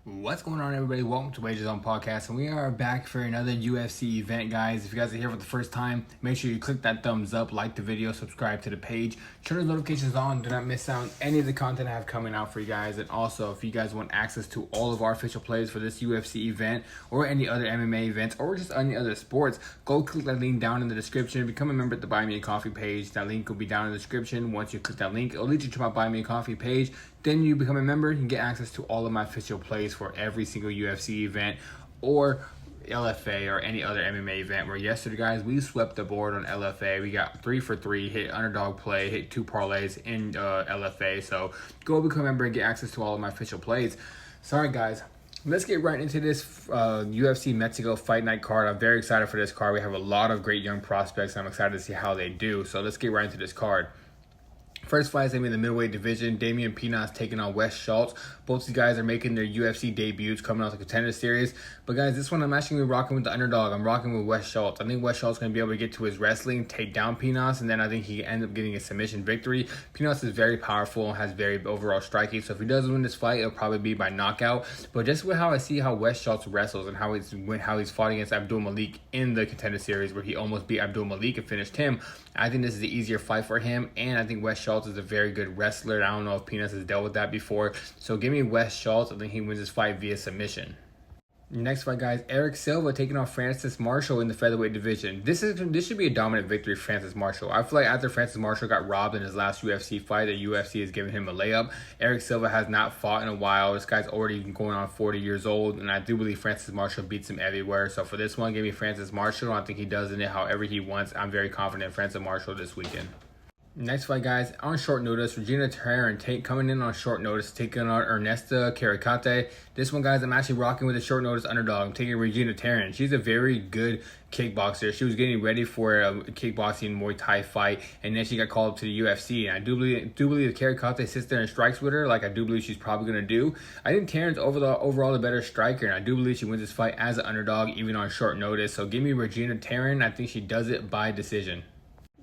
What's going on, everybody? Welcome to Wages on Podcast, and we are back for another UFC event, guys. If you guys are here for the first time, make sure you click that thumbs up, like the video, subscribe to the page, turn the notifications on, do not miss out on any of the content I have coming out for you guys. And also, if you guys want access to all of our official plays for this UFC event or any other MMA events or just any other sports, go click that link down in the description. Become a member at the Buy Me a Coffee page. That link will be down in the description. Once you click that link, it'll lead you to my Buy Me a Coffee page. Then you become a member, you can get access to all of my official plays for every single UFC event or LFA or any other MMA event. Where yesterday, guys, we swept the board on LFA. We got 3 for 3, hit underdog play, hit 2 parlays in LFA. So go become a member and get access to all of my official plays. Sorry, guys. Let's get right into this UFC Mexico Fight Night card. I'm very excited for this card. We have a lot of great young prospects, and I'm excited to see how they do. So let's get right into this card. First fight is going to be in the middleweight division. Damian Pinas taking on Wes Schultz. Both these guys are making their UFC debuts coming out of the Contender Series. But guys, this one I'm actually going to be rocking with the underdog. I'm rocking with Wes Schultz. I think Wes Schultz is going to be able to get to his wrestling, take down Pinas, and then I think he can end up getting a submission victory. Pinas is very powerful and has very overall striking. So if he does win this fight, it'll probably be by knockout. But just with how I see how Wes Schultz wrestles and how he's fought against Abdul Malik in the Contender Series, where he almost beat Abdul Malik and finished him, I think this is the easier fight for him. And I think Wes Schultz is a very good wrestler. I don't know if Pinas has dealt with that before. So give me Wes Schultz. I think he wins this fight via submission. Next fight, guys, Eric Silva taking on Francis Marshall in the featherweight division. This should be a dominant victory for Francis Marshall. I feel like after Francis Marshall got robbed in his last UFC fight, the UFC has given him a layup. Eric Silva has not fought in a while. This guy's already going on 40 years old, and I do believe Francis Marshall beats him everywhere. So for this one, give me Francis Marshall. I think he does in it however he wants. I'm very confident in Francis Marshall this weekend. Next fight, guys, on short notice, Regina Tarrin coming in on short notice, taking on Ernesta Caricate. This one, guys, I'm actually rocking with a short notice underdog. I'm taking Regina Tarrin. She's a very good kickboxer. She was getting ready for a kickboxing Muay Thai fight, and then she got called up to the UFC. And I do believe Caricate sits there and strikes with her, like I do believe she's probably going to do. I think Tarrin's overall the better striker, and I do believe she wins this fight as an underdog, even on short notice. So give me Regina Tarrin. I think she does it by decision.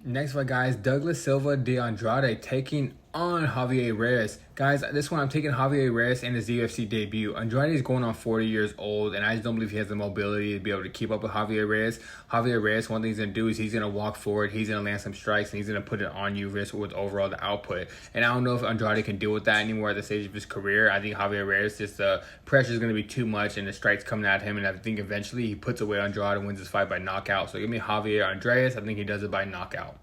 Next fight, guys, Douglas Silva de Andrade taking on Javier Reyes. Guys, this one I'm taking Javier Reyes in his UFC debut. Andrade is going on 40 years old, and I just don't believe he has the mobility to be able to keep up with Javier Reyes. Javier Reyes, one thing he's going to do is he's going to walk forward, he's going to land some strikes, and he's going to put it on you with overall the output. And I don't know if Andrade can deal with that anymore at the stage of his career. I think Javier Reyes, just the pressure is going to be too much, and the strikes coming at him, and I think eventually he puts away Andrade and wins this fight by knockout. So give me Javier Andreas. I think he does it by knockout.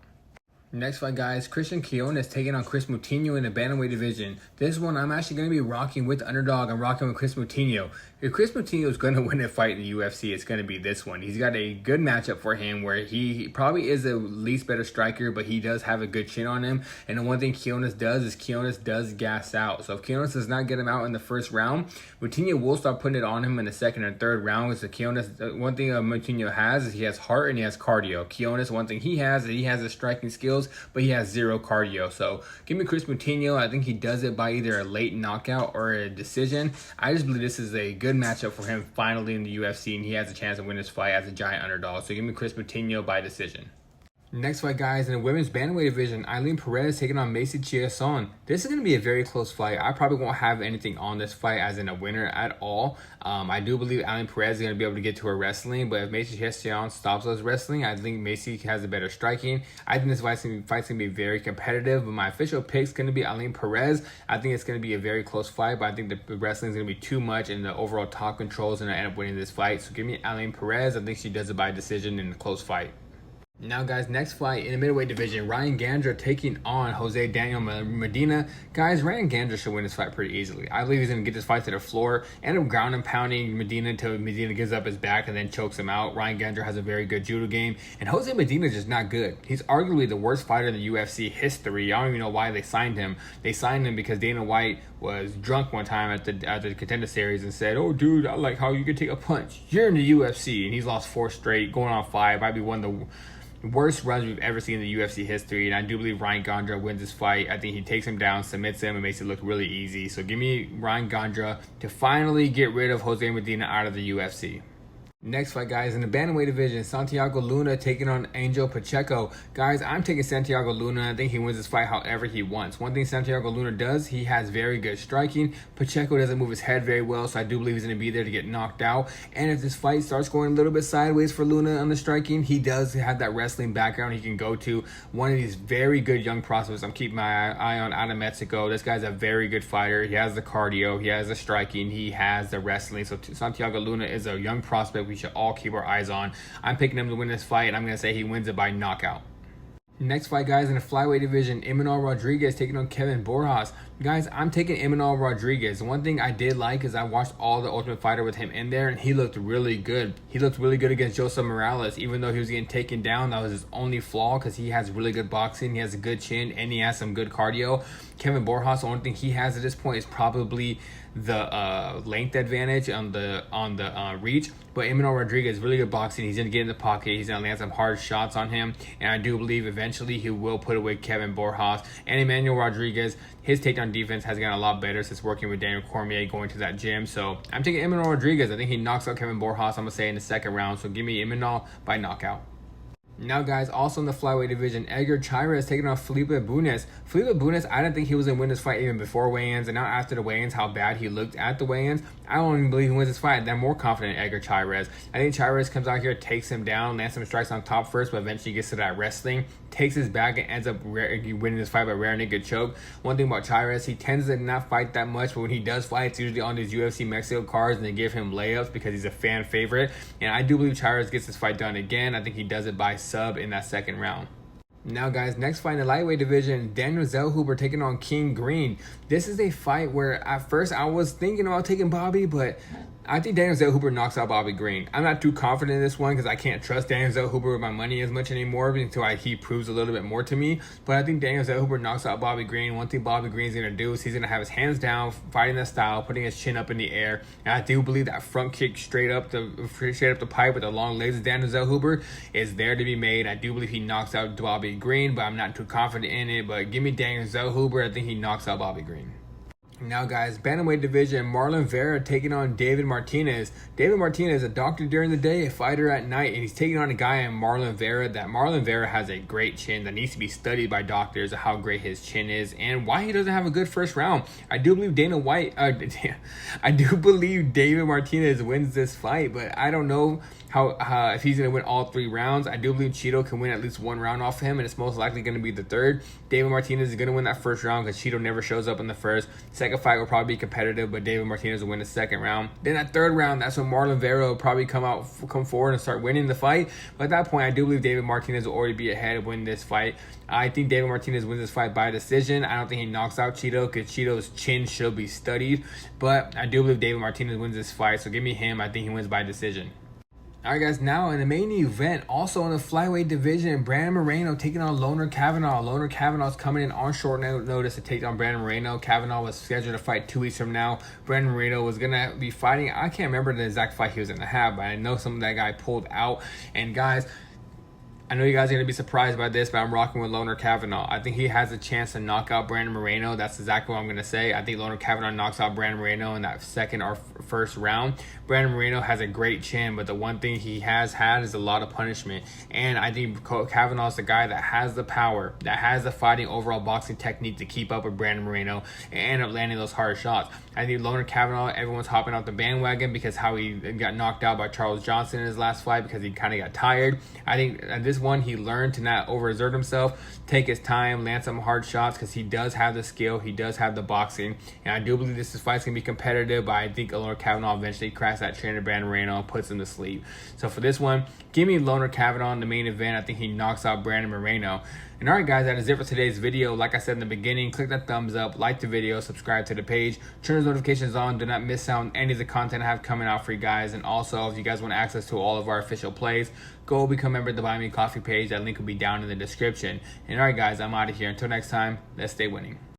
Next fight, guys, Christian Quiones taking on Chris Moutinho in the bantamweight division. This one I'm actually going to be rocking with the underdog. I'm rocking with Chris Moutinho. If Chris Moutinho is going to win a fight in the UFC, it's going to be this one. He's got a good matchup for him where he probably is the least better striker, but he does have a good chin on him. And the one thing Quiones does is Quiones does gas out. So if Quiones does not get him out in the first round, Moutinho will start putting it on him in the second and third round. So Quiones, one thing Moutinho has is he has heart and he has cardio. Quiones, one thing he has is he has the striking skills, but he has zero cardio. So give me Chris Moutinho. I think he does it by either a late knockout or a decision. I just believe this is a good matchup for him finally in the UFC, and he has a chance to win this fight as a giant underdog. So give me Chris Moutinho by decision. Next fight, guys, in the women's bantamweight division, Eileen Perez taking on Macy Chiasson. This is going to be a very close fight. I probably won't have anything on this fight as in a winner at all. I do believe Eileen Perez is going to be able to get to her wrestling, but if Macy Chiasson stops us wrestling, I think Macy has a better striking. I think this fight's going to be very competitive, but my official pick is going to be Eileen Perez. I think it's going to be a very close fight, but I think the wrestling is going to be too much, and the overall top control is going to end up winning this fight. So give me Eileen Perez. I think she does it by decision in a close fight. Now, guys, next fight in the middleweight division, Ryan Gandra taking on Jose Daniel Medina. Guys, Ryan Gandra should win this fight pretty easily. I believe he's going to get this fight to the floor, end up ground and pounding Medina until Medina gives up his back and then chokes him out. Ryan Gandra has a very good judo game, and Jose Medina is just not good. He's arguably the worst fighter in the UFC history. I don't even know why they signed him. They signed him because Dana White was drunk one time at the Contender Series and said, "Oh, dude, I like how you can take a punch. You're in the UFC," and he's lost 4 straight, going on 5. Might be one of the worst runs we've ever seen in the UFC history, and I do believe Ryan Gandra wins this fight. I think he takes him down, submits him, and makes it look really easy. So give me Ryan Gandra to finally get rid of Jose Medina out of the UFC. Next fight, guys, in the bantamweight division, Santiago Luna taking on Angel Pacheco. Guys, I'm taking Santiago Luna. I think he wins this fight however he wants. One thing Santiago Luna does, he has very good striking. Pacheco doesn't move his head very well, so I do believe he's going to be there to get knocked out. And if this fight starts going a little bit sideways for Luna on the striking, he does have that wrestling background. He can go to one of these very good young prospects I'm keeping my eye on out of Mexico. This guy's a very good fighter. He has the cardio, he has the striking, he has the wrestling. So Santiago Luna is a young prospect we should all keep our eyes on. I'm picking him to win this fight, and I'm going to say he wins it by knockout. Next fight, guys, in the flyweight division, Imanol Rodriguez taking on Kevin Borjas. Guys, I'm taking Imanol Rodriguez. One thing I did like is I watched all the Ultimate Fighter with him in there, and he looked really good. He looked really good against Joseph Morales, even though he was getting taken down. That was his only flaw because he has really good boxing, he has a good chin, and he has some good cardio. Kevin Borjas, the only thing he has at this point is probably the length advantage on the reach. But Imanol Rodriguez, really good boxing. He's gonna get in the pocket. He's gonna land some hard shots on him, and I do believe eventually he will put away Kevin Borjas. And Emmanuel Rodriguez, his takedown defense has gotten a lot better since working with Daniel Cormier, going to that gym. So I'm taking Imanol Rodriguez. I think he knocks out Kevin Borjas, I'm gonna say, in the second round. So give me Imanol by knockout. Now, guys, also in the flyweight division, Edgar Chairez taking on Felipe Bunes. Felipe Bunes, I didn't think he was going to win this fight even before weigh-ins, and now after the weigh-ins, how bad he looked at the weigh-ins, I don't even believe he wins this fight. I'm more confident in Edgar Chairez. I think Chairez comes out here, takes him down, lands some strikes on top first, but eventually gets to that wrestling, takes his back, and ends up winning this fight by rear naked choke. One thing about Chairez, he tends to not fight that much, but when he does fight, it's usually on these UFC Mexico cards, and they give him layups because he's a fan favorite. And I do believe Chairez gets this fight done again. I think he does it by sub in that second round. Now, guys, next fight in the lightweight division, Daniel Zellhuber taking on King Green. This is a fight where at first I was thinking about taking Bobby, but I think Daniel Zellhuber knocks out Bobby Green. I'm not too confident in this one because I can't trust Daniel Zellhuber with my money as much anymore until he proves a little bit more to me. But I think Daniel Zellhuber knocks out Bobby Green. One thing Bobby Green's going to do is he's going to have his hands down, fighting that style, putting his chin up in the air. And I do believe that front kick straight up the pipe with the long legs of Daniel Zellhuber is there to be made. I do believe he knocks out Bobby Green, but I'm not too confident in it. But give me Daniel Zellhuber. I think he knocks out Bobby Green. Now, guys, bantamweight division, Marlon Vera taking on David Martinez. David Martinez, a doctor during the day, a fighter at night, and he's taking on a guy in Marlon Vera that Marlon Vera has a great chin that needs to be studied by doctors of how great his chin is and why he doesn't have a good first round. I do believe I do believe David Martinez wins this fight, but I don't know how if he's going to win all 3 rounds. I do believe Cheeto can win at least 1 round off him, and it's most likely going to be the third. David Martinez is going to win that first round because Cheeto never shows up in the first. Second fight will probably be competitive, but David Martinez will win the second round. Then that third round, that's when Marlon Vera will probably come forward and start winning the fight. But at that point, I do believe David Martinez will already be ahead and win this fight. I think David Martinez wins this fight by decision. I don't think he knocks out Cheeto because Cheeto's chin should be studied. But I do believe David Martinez wins this fight, so give me him. I think he wins by decision. Alright, guys, now in the main event, also in the flyweight division, Brandon Moreno taking on Loner Kavanagh. Loner Kavanagh's coming in on short notice to take on Brandon Moreno. Kavanagh was scheduled to fight 2 weeks from now. Brandon Moreno was going to be fighting, I can't remember the exact fight he was going to have, but I know some of that guy pulled out. And guys, I know you guys are going to be surprised by this, but I'm rocking with Loner Kavanagh. I think he has a chance to knock out Brandon Moreno. That's exactly what I'm going to say. I think Loner Kavanagh knocks out Brandon Moreno in that second or first round. Brandon Moreno has a great chin, but the one thing he has had is a lot of punishment. And I think Kavanagh's the guy that has the power, that has the fighting overall boxing technique to keep up with Brandon Moreno and end up landing those hard shots. I think Loner Kavanagh, everyone's hopping off the bandwagon because how he got knocked out by Charles Johnson in his last fight because he kind of got tired. I think at this one, he learned to not overexert himself, take his time, land some hard shots because he does have the skill, he does have the boxing. And I do believe this fight's going to be competitive, but I think Loner Kavanagh eventually cracks that trainer Brandon Moreno and puts him to sleep. So for this one, give me Loner Kavanagh in the main event. I think he knocks out Brandon Moreno. And alright, guys, that is it for today's video. Like I said in the beginning, click that thumbs up, like the video, subscribe to the page, turn those notifications on, do not miss out on any of the content I have coming out for you guys. And also, if you guys want access to all of our official plays, go become a member of the Buy Me Coffee page. That link will be down in the description. And alright, guys, I'm out of here. Until next time, let's stay winning.